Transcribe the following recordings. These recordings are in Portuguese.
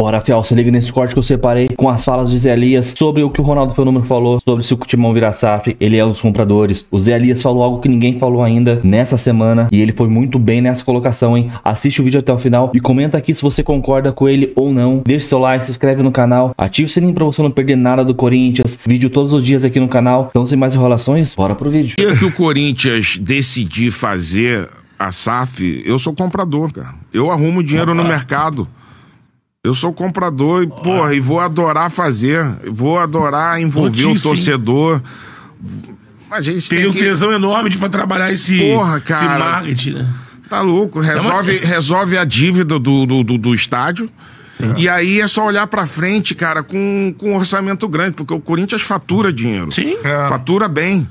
Bora, Fiel, se liga nesse corte que eu separei com as falas de Zé Elias sobre o que o Ronaldo Fenômeno falou sobre se o Timão virar SAF, ele é um dos compradores. O Zé Elias falou algo que ninguém falou ainda nessa semana e ele foi muito bem nessa colocação, hein? Assiste o vídeo até o final e comenta aqui se você concorda com ele ou não. Deixa seu like, se inscreve no canal, ative o sininho pra você não perder nada do Corinthians. Vídeo todos os dias aqui no canal. Então, sem mais enrolações, bora pro vídeo. O que o Corinthians decidir fazer a SAF, eu sou comprador, cara. Eu arrumo dinheiro no mercado. Eu sou comprador e, porra, e vou adorar fazer. Vou adorar envolver o torcedor. A gente tem um tesão enorme de trabalhar esse marketing, né? Tá louco. Resolve a dívida do estádio. E aí é só olhar pra frente, cara, com um orçamento grande, porque o Corinthians fatura dinheiro. Sim. Fatura bem.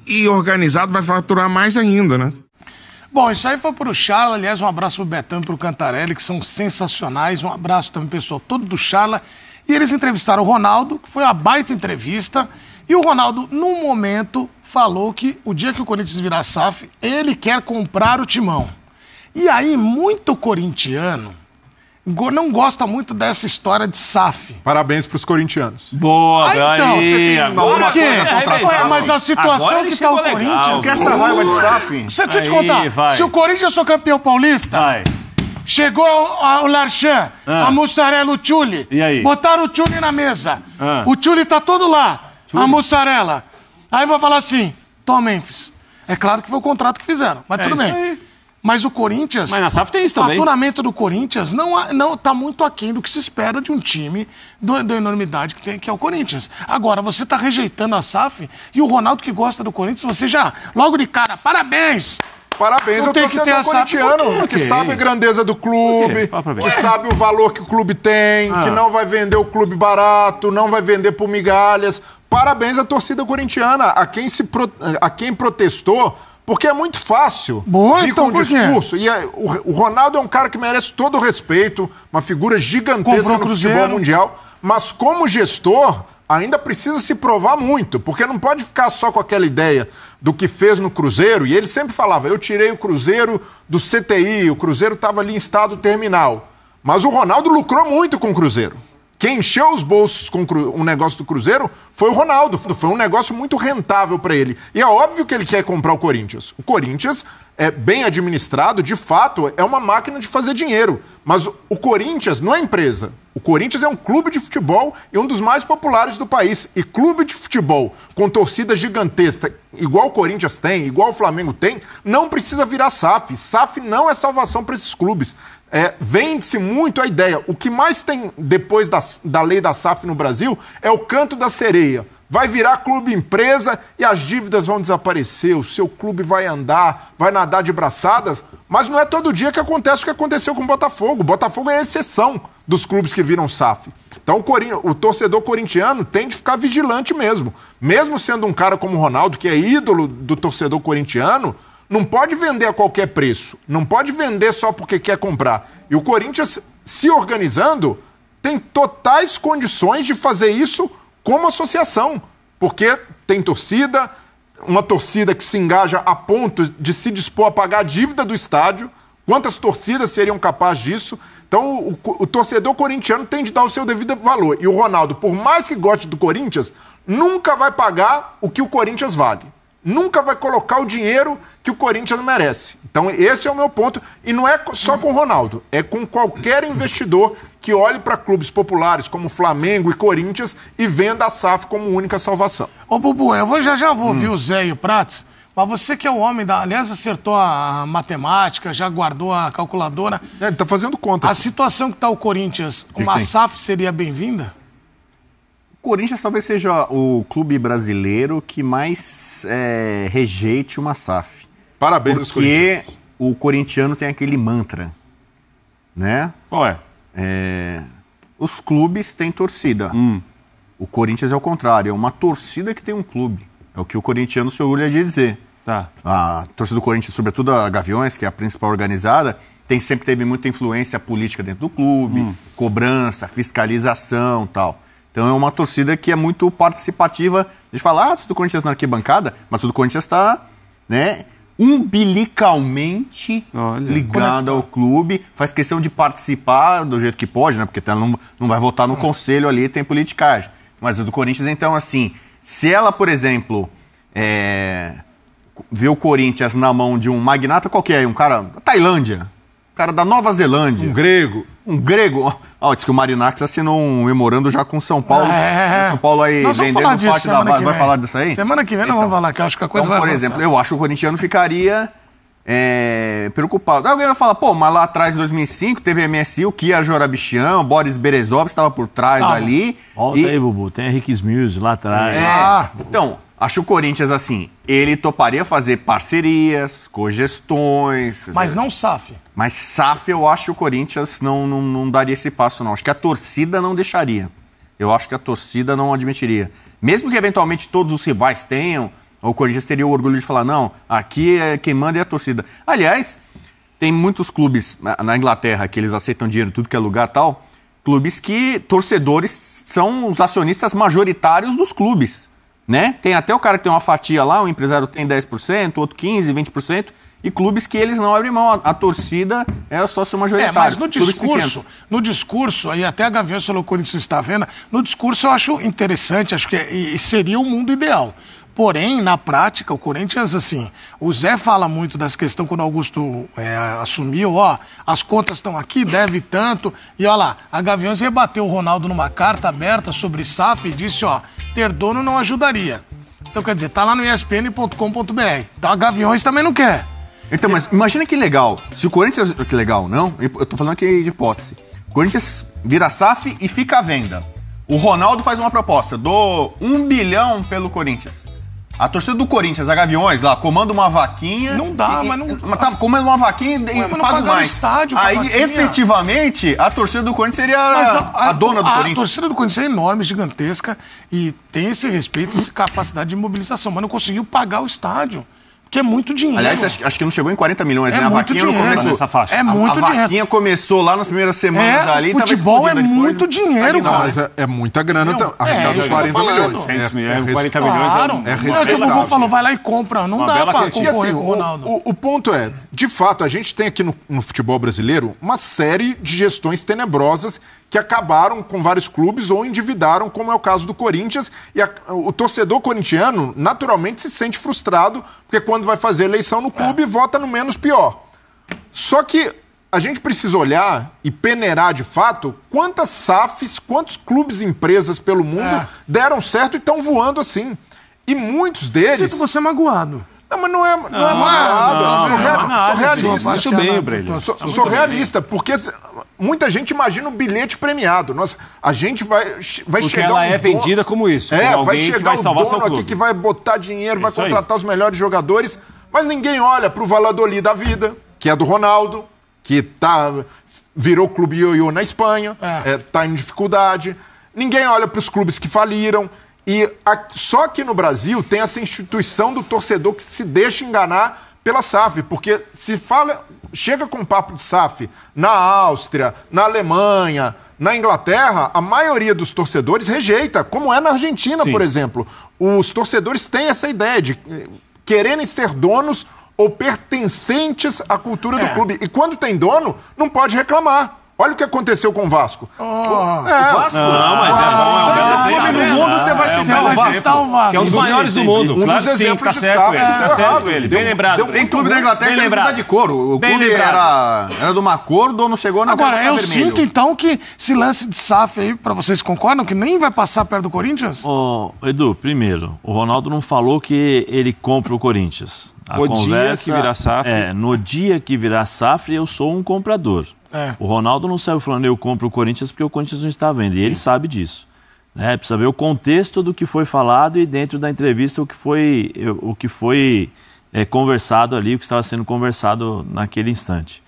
E organizado vai faturar mais ainda, né? Bom, isso aí foi pro Charla, aliás, um abraço pro Betão e pro Cantarelli, que são sensacionais, um abraço também, pessoal, todo do Charla. E eles entrevistaram o Ronaldo, que foi uma baita entrevista, e o Ronaldo, num momento, falou que o dia que o Corinthians virar SAF, ele quer comprar o Timão. E aí, muito corintiano não gosta muito dessa história de SAF. Parabéns pros corintianos. Boa, então, você tem alguma coisa contra a SAF? Mas a situação que tá o Corinthians... Que essa raiva de SAF? Deixa eu te contar. Se o Corinthians for campeão paulista, chegou o Larchan, a mussarela, o Tchuli, botaram o Tchuli na mesa. O Tchuli tá todo lá, a mussarela. Aí vai falar assim, toma, Memphis. É claro que foi o contrato que fizeram, mas tudo bem. Mas o Corinthians... Mas na SAF tem isso também. O faturamento do Corinthians não tá muito aquém do que se espera de um time da enormidade que é o Corinthians. Agora, você tá rejeitando a SAF e o Ronaldo que gosta do Corinthians, você já, logo de cara, parabéns! Parabéns ao torcedor corintiano, que sabe a grandeza do clube, que sabe o valor que o clube tem, que não vai vender o clube barato, não vai vender por migalhas. Parabéns à torcida corintiana, a quem protestou, porque é muito fácil ir com o discurso. E o Ronaldo é um cara que merece todo o respeito, uma figura gigantesca no futebol mundial, mas como gestor ainda precisa se provar muito, porque não pode ficar só com aquela ideia do que fez no Cruzeiro, e ele sempre falava, eu tirei o Cruzeiro do CTI, o Cruzeiro estava ali em estado terminal. Mas o Ronaldo lucrou muito com o Cruzeiro. Quem encheu os bolsos com o negócio do Cruzeiro foi o Ronaldo. Foi um negócio muito rentável para ele. E é óbvio que ele quer comprar o Corinthians. O Corinthians é bem administrado, de fato, é uma máquina de fazer dinheiro. Mas o Corinthians não é empresa. O Corinthians é um clube de futebol e um dos mais populares do país. E clube de futebol com torcida gigantesca, igual o Corinthians tem, igual o Flamengo tem, não precisa virar SAF. SAF não é salvação para esses clubes. Vende-se muito a ideia. O que mais tem depois da lei da SAF no Brasil é o canto da sereia. Vai virar clube empresa e as dívidas vão desaparecer, o seu clube vai andar, vai nadar de braçadas, mas não é todo dia que acontece o que aconteceu com o Botafogo. O Botafogo é a exceção dos clubes que viram SAF. Então o torcedor corintiano tem de ficar vigilante mesmo. Mesmo sendo um cara como o Ronaldo, que é ídolo do torcedor corintiano, não pode vender a qualquer preço, não pode vender só porque quer comprar. E o Corinthians, se organizando, tem totais condições de fazer isso como associação, porque tem torcida, uma torcida que se engaja a ponto de se dispor a pagar a dívida do estádio. Quantas torcidas seriam capazes disso? Então o torcedor corintiano tem de dar o seu devido valor. E o Ronaldo, por mais que goste do Corinthians, nunca vai pagar o que o Corinthians vale. Nunca vai colocar o dinheiro que o Corinthians merece. Então esse é o meu ponto. E não é só com o Ronaldo, é com qualquer investidor que olhe para clubes populares como Flamengo e Corinthians e venda a SAF como única salvação. Ô Bubu, eu já vou ouvir o Zé e o Prats, mas você que é o homem aliás, acertou a matemática, já guardou a calculadora. Ele tá fazendo conta. A situação que tá o Corinthians, uma SAF seria bem-vinda? O Corinthians talvez seja o clube brasileiro que mais rejeite uma SAF. Parabéns aos corintianos. Porque o corintiano tem aquele mantra, né? Qual os clubes têm torcida. O Corinthians é o contrário, é uma torcida que tem um clube. É o que o corintiano se orgulha de dizer. A torcida do Corinthians, sobretudo a Gaviões, que é a principal organizada, sempre teve muita influência política dentro do clube, cobrança, fiscalização e tal. Então é uma torcida que é muito participativa. A gente fala, a torcida do Corinthians na arquibancada, mas a torcida do Corinthians está, né, umbilicalmente ligada ao clube, faz questão de participar do jeito que pode, né? Porque ela não vai votar no conselho ali, tem politicagem. Mas o do Corinthians, então, assim, se ela, por exemplo, vê o Corinthians na mão de um magnata qualquer, um cara da Tailândia, um cara da Nova Zelândia. Um grego. Diz que o Marinax assinou um memorando já com São Paulo. São Paulo aí vendendo parte da base. Vai falar disso aí? Semana que vem nós vamos falar, que eu acho que a coisa vai por exemplo, eu acho que o corintiano ficaria preocupado. Aí alguém vai falar, mas lá atrás, em 2005, teve MSI, o Kia Jorabichian, o Boris Berezov estava por trás ali. Volta aí, Bubu. Tem Henrique Smills lá atrás. Então, acho que o Corinthians, assim, ele toparia fazer parcerias, cogestões. Mas não SAF. Mas SAF, eu acho que o Corinthians não daria esse passo, não. Acho que a torcida não deixaria. Eu acho que a torcida não admitiria. Mesmo que, eventualmente, todos os rivais tenham, o Corinthians teria o orgulho de falar, não, aqui quem manda é a torcida. Aliás, tem muitos clubes na Inglaterra que eles aceitam dinheiro, tudo que é lugar e tal, clubes que torcedores são os acionistas majoritários dos clubes. Né? Tem até o cara que tem uma fatia lá, o empresário tem 10%, outro 15%, 20%, e clubes que eles não abrem mão. A torcida é o sócio majoritário. Mas no discurso, aí até a Gaviões falou que o Corinthians está vendo, no discurso eu acho interessante, acho que seria o mundo ideal. Porém, na prática, o Corinthians, assim, o Zé fala muito dessa questão quando o Augusto assumiu, as contas estão aqui, deve tanto, e olha lá, a Gaviões rebateu o Ronaldo numa carta aberta sobre SAF e disse, ter dono não ajudaria. Então, quer dizer, tá lá no espn.com.br. Então, a Gaviões também não quer. Então, mas imagina que legal, se o Corinthians... Que legal, não? Eu tô falando aqui de hipótese. O Corinthians vira SAF e fica à venda. O Ronaldo faz uma proposta, dou 1 bilhão pelo Corinthians. A torcida do Corinthians, a Gaviões, lá, comanda uma vaquinha... Não dá, mas não... Mas tá comendo uma vaquinha e paga mais. Estádio, aí, efetivamente, a torcida do Corinthians seria a dona do Corinthians. A torcida do Corinthians é enorme, gigantesca, e tem esse respeito, essa capacidade de mobilização, mas não conseguiu pagar o estádio. Porque é muito dinheiro. Aliás, acho que não chegou em 40 milhões, né? A vaquinha não começou nessa faixa. É muito dinheiro. A vaquinha começou lá nas primeiras semanas ali. Futebol é muito dinheiro, cara. Mas é muita grana. Arrecada uns 40 milhões. 40 milhões é respeitável. O Bubu falou, vai lá e compra. Não dá pra concorrer com o Ronaldo. O ponto é, de fato, a gente tem aqui no futebol brasileiro uma série de gestões tenebrosas que acabaram com vários clubes ou endividaram, como é o caso do Corinthians. E o torcedor corintiano, naturalmente, se sente frustrado, porque quando vai fazer eleição no clube, vota no menos pior. Só que a gente precisa olhar e peneirar, de fato, quantas SAFs, quantos clubes e empresas pelo mundo deram certo e estão voando assim. E muitos deles... Sinto você magoado. Não, mas não é magoado. Sou realista. Muito bem, Breno. Sou realista, porque muita gente imagina o bilhete premiado. A gente vai porque chegar ela é vendida como isso. Vai chegar o dono aqui que vai botar dinheiro, vai contratar os melhores jogadores, mas ninguém olha para o Valladolid da vida, que é do Ronaldo, que virou clube ioiô na Espanha, está em dificuldade. Ninguém olha para os clubes que faliram. E só que no Brasil tem essa instituição do torcedor que se deixa enganar pela SAF, porque chega com papo de SAF na Áustria, na Alemanha, na Inglaterra, a maioria dos torcedores rejeita, como é na Argentina, por exemplo. Os torcedores têm essa ideia de quererem ser donos ou pertencentes à cultura do clube. E quando tem dono, não pode reclamar. Olha o que aconteceu com o Vasco. O Vasco? Não, mas é bom. No mundo você vai citar o Vasco. Que é um dos maiores do mundo. Claro que sim, tá certo ele. Bem lembrado. Tem clube na Inglaterra que era de couro. O clube era de uma cor, o dono chegou na Agora, eu sinto então que esse lance de SAF aí, pra vocês concordam, que nem vai passar perto do Corinthians? Edu, primeiro, o Ronaldo não falou que ele compra o Corinthians. No dia que virar SAF. No dia que virar SAF, eu sou um comprador. O Ronaldo não saiu falando eu compro o Corinthians porque o Corinthians não está à venda. E ele sabe disso. Precisa ver o contexto do que foi falado e dentro da entrevista o que foi conversado ali, o que estava sendo conversado naquele instante.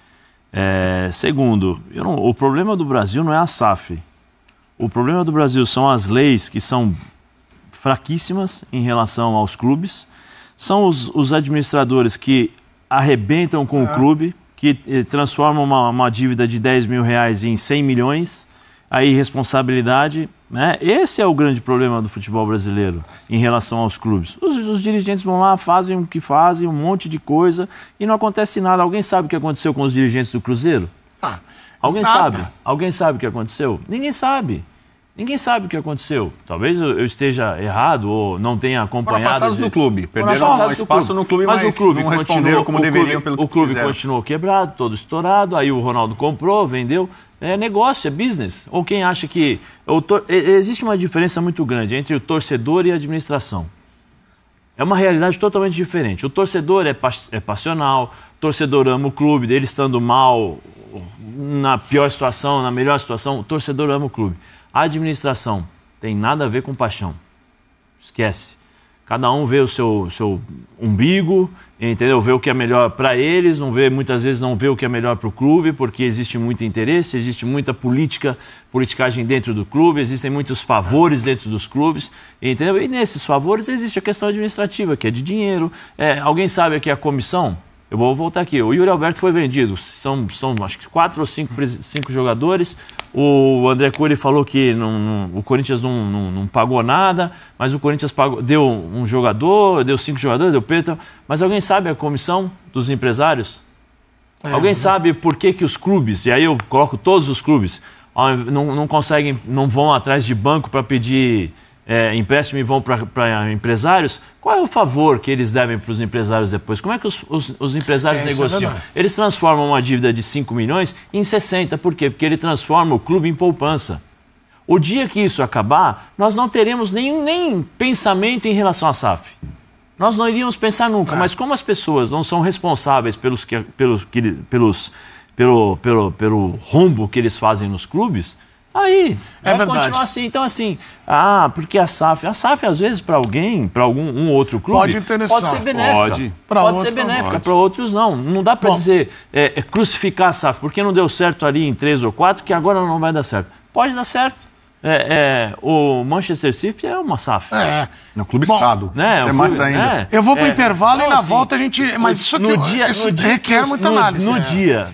Segundo, o problema do Brasil não é a SAF. O problema do Brasil são as leis que são fraquíssimas em relação aos clubes. São os administradores que arrebentam com o clube, que transformam uma dívida de 10 mil reais em 100 milhões, a irresponsabilidade Né? Esse é o grande problema do futebol brasileiro em relação aos clubes. Os dirigentes vão lá, fazem o que fazem, um monte de coisa, e não acontece nada. Alguém sabe o que aconteceu com os dirigentes do Cruzeiro? Alguém sabe? Alguém sabe o que aconteceu? Ninguém sabe. Ninguém sabe o que aconteceu. Talvez eu esteja errado ou não tenha acompanhado. Foram afastados do clube. Perderam espaço no clube, mas o clube não responderam como deveriam pelo que o clube continuou quebrado, todo estourado. Aí o Ronaldo comprou, vendeu. É negócio, é business. Ou quem acha que... Existe uma diferença muito grande entre o torcedor e a administração. É uma realidade totalmente diferente. O torcedor é passional, o torcedor ama o clube, dele estando mal, na pior situação, na melhor situação, o torcedor ama o clube. A administração tem nada a ver com paixão. Esquece. Cada um vê o seu umbigo, entendeu? Vê o que é melhor para eles, muitas vezes não vê o que é melhor para o clube, porque existe muito interesse, existe muita politicagem dentro do clube, existem muitos favores dentro dos clubes, entendeu? E nesses favores existe a questão administrativa, que é de dinheiro. Alguém sabe aqui a comissão? Eu vou voltar aqui. O Yuri Alberto foi vendido. São acho que 4 ou 5 jogadores. O André Cury falou que o Corinthians não pagou nada, mas o Corinthians deu um jogador, deu 5 jogadores, deu Pedro. Mas alguém sabe a comissão dos empresários? Alguém sabe por que os clubes, e aí eu coloco todos os clubes, não conseguem, não vão atrás de banco para pedir empréstimo e vão para empresários? Qual é o favor que eles devem para os empresários depois? Como é que os empresários negociam? Eles transformam uma dívida de 5 milhões em 60. Por quê? Porque ele transforma o clube em poupança. O dia que isso acabar, nós não teremos nem pensamento em relação à SAF. Nós não iríamos pensar nunca. Mas como as pessoas não são responsáveis pelo rombo que eles fazem nos clubes, aí vai continuar assim. Então, assim, porque a SAF às vezes, para algum outro clube, pode ser benéfica. Pode ser benéfica, para outros não. Não dá para dizer crucificar a SAF, porque não deu certo ali em 3 ou 4, que agora não vai dar certo. Pode dar certo. O Manchester City é uma SAF. No clube-estado. Né? É mais ainda. Eu vou pro intervalo e na volta a gente... Mas isso requer muita análise.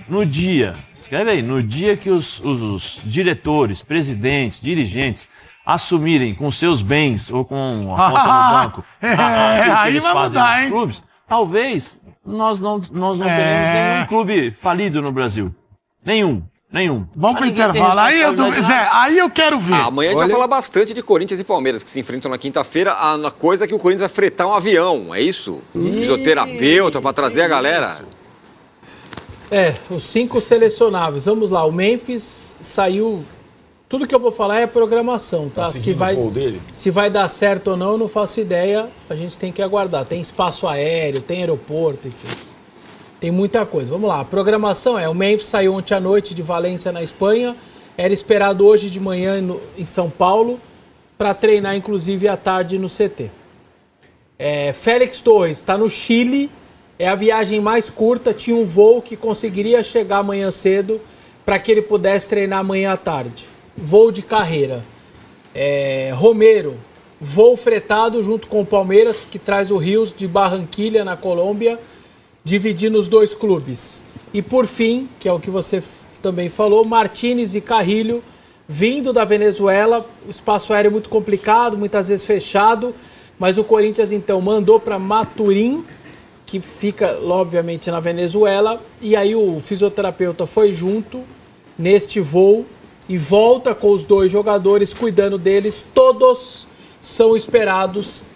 No dia... Escreve aí, no dia que os diretores, presidentes, dirigentes assumirem com seus bens ou com a conta no banco que eles fazem nos clubes, talvez nós não teremos nenhum clube falido no Brasil. Nenhum. Vamos pro intervalo. Aí eu quero ver. Amanhã a gente vai falar bastante de Corinthians e Palmeiras, que se enfrentam na quinta-feira. A coisa é que o Corinthians vai fretar um avião, é isso? Fisioterapeuta para trazer a galera. Os 5 selecionáveis. Vamos lá, o Memphis saiu... Tudo que eu vou falar é programação, tá? Se vai dar certo ou não, eu não faço ideia. A gente tem que aguardar. Tem espaço aéreo, tem aeroporto, enfim. Tem muita coisa. Vamos lá, a programação o Memphis saiu ontem à noite de Valência, na Espanha. Era esperado hoje de manhã em São Paulo, para treinar, inclusive, à tarde no CT. Félix Torres está no Chile. É a viagem mais curta, tinha um voo que conseguiria chegar amanhã cedo para que ele pudesse treinar amanhã à tarde. Voo de carreira. Romero, voo fretado junto com o Palmeiras, que traz o Rios de Barranquilha, na Colômbia, dividindo os 2 clubes. E por fim, que é o que você também falou, Martínez e Carrilho, vindo da Venezuela, o espaço aéreo muito complicado, muitas vezes fechado, mas o Corinthians então mandou para Maturim, que fica, obviamente, na Venezuela, e aí o fisioterapeuta foi junto neste voo e volta com os 2 jogadores, cuidando deles. Todos são esperados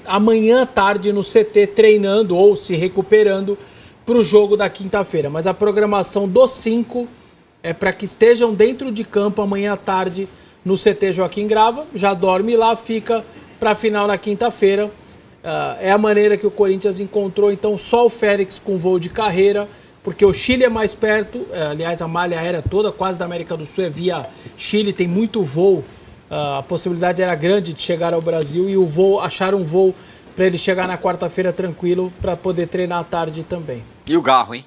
amanhã à tarde no CT, treinando ou se recuperando para o jogo da quinta-feira. Mas a programação dos 5 é para que estejam dentro de campo amanhã à tarde no CT Joaquim Grava, já dorme lá, fica para a final na quinta-feira. É a maneira que o Corinthians encontrou, então, só o Félix com voo de carreira, porque o Chile é mais perto, aliás, a malha aérea toda, quase da América do Sul, é via Chile, tem muito voo, a possibilidade era grande de chegar ao Brasil, e acharam um voo para ele chegar na quarta-feira tranquilo, para poder treinar à tarde também. E o Garro, hein?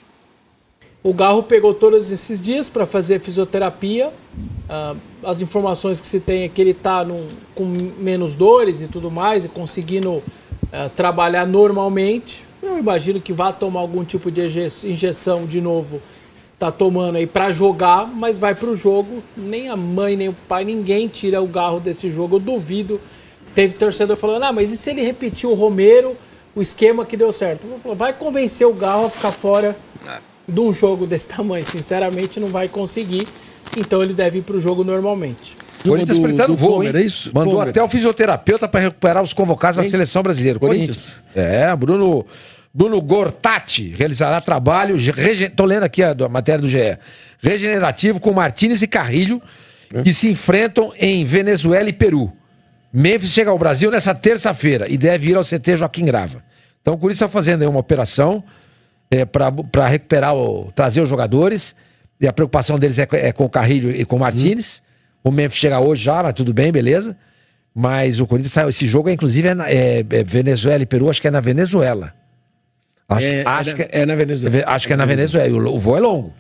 O Garro pegou todos esses dias para fazer fisioterapia. As informações que se tem é que ele está com menos dores e tudo mais, e conseguindo trabalhar normalmente. Eu imagino que vá tomar algum tipo de injeção de novo tá tomando aí pra jogar, mas vai pro jogo. Nem a mãe, nem o pai, ninguém tira o Garro desse jogo. Eu duvido. Teve torcedor falando, mas e se ele repetir o Romero, o esquema que deu certo? Vai convencer o Garro a ficar fora de um jogo desse tamanho. Sinceramente, não vai conseguir. Então ele deve ir pro jogo normalmente. O Corinthians enfrentando o voo, hein? É isso? Mandou até o fisioterapeuta para recuperar os convocados da seleção brasileira. Corinthians. Bruno Gortati realizará trabalho, tô lendo aqui a matéria do GE, regenerativo com Martínez e Carrilho, que se enfrentam em Venezuela e Peru. Memphis chega ao Brasil nessa terça-feira e deve ir ao CT Joaquim Grava. Então o Corinthians está fazendo aí uma operação para recuperar, trazer os jogadores, e a preocupação deles é com o Carrilho e com o Martínez. O Memphis chega hoje já, mas tudo bem, beleza. Mas o Corinthians saiu. Esse jogo, inclusive, é Venezuela e Peru, acho que é na Venezuela. Acho que é na Venezuela. Acho que é na Venezuela. O voo é longo.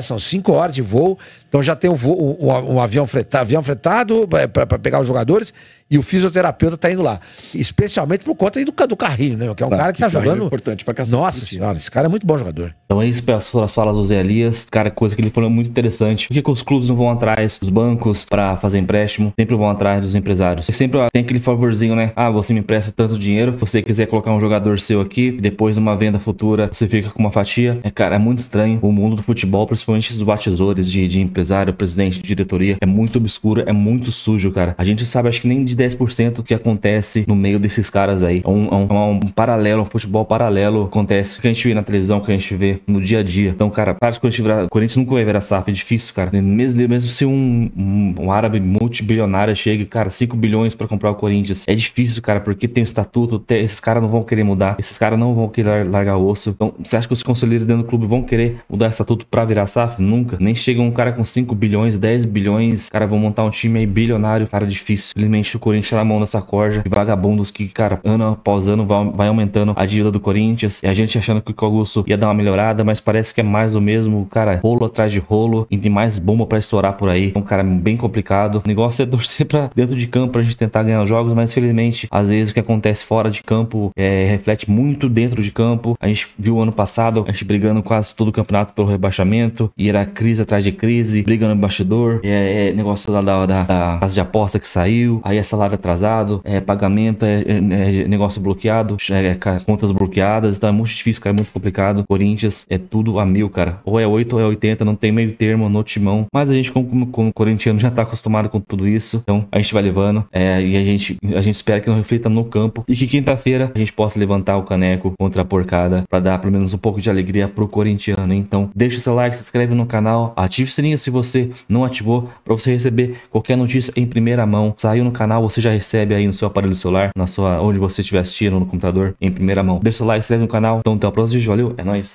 São 5 horas de voo. Então já tem um avião fretado para pegar os jogadores, e o fisioterapeuta tá indo lá. Especialmente por conta aí do Carrilho, né? Que é um cara que tá jogando. É importante pra cacete. Nossa senhora, esse cara é muito bom jogador. Então é isso, as falas do Zé Elias. Cara, coisa que ele falou muito interessante. Por que os clubes não vão atrás dos bancos pra fazer empréstimo? Sempre vão atrás dos empresários. E sempre tem aquele favorzinho, né? Você me empresta tanto dinheiro, se você quiser colocar um jogador seu aqui, depois de uma venda futura, você fica com uma fatia. Cara, é muito estranho. O mundo do futebol, principalmente os batizores de empresário, presidente, diretoria, é muito obscuro, é muito sujo, cara. A gente sabe, acho que nem de 10% que acontece no meio desses caras aí. É um paralelo, um futebol paralelo acontece, que a gente vê na televisão, que a gente vê no dia a dia. Então, cara, para que o Corinthians nunca vai virar SAF, é difícil, cara. Mesmo se um árabe multibilionário chega, cara, 5 bilhões pra comprar o Corinthians, é difícil, cara, porque tem o estatuto, esses caras não vão querer mudar, esses caras não vão querer largar o osso. Então, você acha que os conselheiros dentro do clube vão querer mudar o estatuto pra virar SAF? Nunca. Nem chega um cara com 5 bilhões, 10 bilhões, cara, vão montar um time aí bilionário, cara, difícil. Infelizmente, o Corinthians tá na mão dessa corja de vagabundos que, cara, ano após ano vai aumentando a dívida do Corinthians, e a gente achando que o Augusto ia dar uma melhorada, mas parece que é mais o mesmo, cara, rolo atrás de rolo, e tem mais bomba pra estourar por aí. Então, cara, bem complicado. O negócio é torcer pra dentro de campo pra gente tentar ganhar os jogos, mas infelizmente, às vezes o que acontece fora de campo reflete muito dentro de campo. A gente viu ano passado, a gente brigando quase todo o campeonato pelo rebaixamento, e era crise atrás de crise, briga no bastidor, negócio da casa de aposta que saiu, aí é salário atrasado, pagamento, negócio bloqueado, contas bloqueadas. Então é muito difícil, cara, é muito complicado. Corinthians é tudo a 1000, cara. Ou é 8 ou é 80, não tem meio termo no timão. Mas a gente, como corintiano, já tá acostumado com tudo isso. Então a gente vai levando, e a gente espera que não reflita no campo, e que quinta-feira a gente possa levantar o caneco contra a porcada, pra dar pelo menos um pouco de alegria pro corintiano, hein? Então deixa o seu like, se inscreve no canal, ative o sininho se você não ativou, pra você receber qualquer notícia em primeira mão. Saiu no canal, você já recebe aí no seu aparelho celular, onde você estiver assistindo, no computador, em primeira mão. Deixa o like, se inscreve no canal. Então até o próximo vídeo, valeu, é nóis.